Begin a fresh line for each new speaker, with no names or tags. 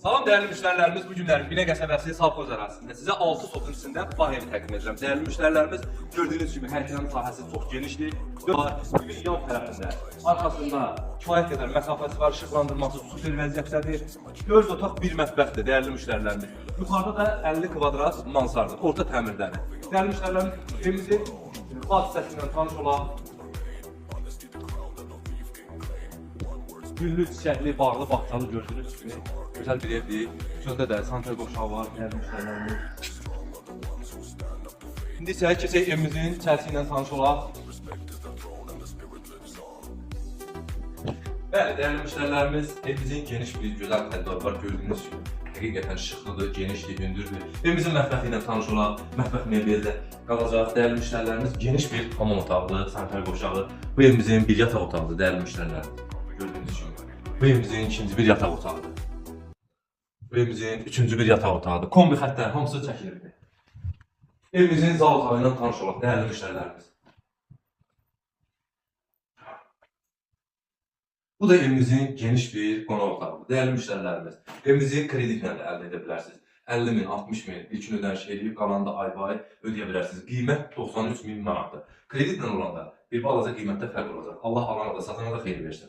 Salam dəyərli müştərilərimiz, bu günlərin Binə qəsəbəsi Savxoz ərazisində sizə 6 sotun içində bağ evi təqdim edirəm. Dəyərli müştərilərimiz, gördüyünüz kimi hərəkətin sahəsi çox genişdir. Evin yan tərəfində, arxasında kifayət qədər məsafəsi var, işıqlandırması super vəziyyətdədir. 4 otaq, 1 mətbəxdir dəyərli müştərilərimiz. Yuxarıda da 50 kvadrat mansardır, orta təmirdədir. Dəyərli müştərilərimiz, evimizin bağ hissəsindən tanış olaq. Güllü, çiçəkli, bağlı, bağçalı gördüyünüz kimi gözəl bir evdir. Sözdə də sanitar qoşağı var, dəyərli müştərilərimiz. İndi isə keçək evimizin içərisi ilə tanış olaq. Bəli, dəyərli müştərilərimiz, evimizin geniş bir gözəl tədbirləri var, gördüyünüz kimi. Həqiqətən şıxlıdır, genişdir, hündürdür. Evimizin mətbəxi ilə tanış olaq. Mətbəx mebeldə qalacaq. Dəyərli müştərilərimiz, geniş bir hamam otağı, sanitar qoşağı. Bu evimizin bir yataq otağıdır, dəyərli müştərilərimiz. Gördüyünüz kimi. Bu evimizin ikinci bir yataq otağıdır. Bu evimizin üçüncü bir yataq otağıdır. Kombi xəttləri hamısı çəkilirdi. Evimizin zal otağı ilə tanış olaq, dəyərli müştərilərimiz. Bu da evimizin geniş bir qonaq otağıdır. Dəyərli müştərilərimiz, evimizi kreditlə də əldə edə bilərsiniz. 50 min, 60 min ilkin ödəniş edib, qalanda ay-bay ödəyə bilərsiniz. Qiymət 93 min manatdır. Kreditlə olanda bir balaca qiymətdə fərq olacaq. Allah alana da satana da xeyir versin.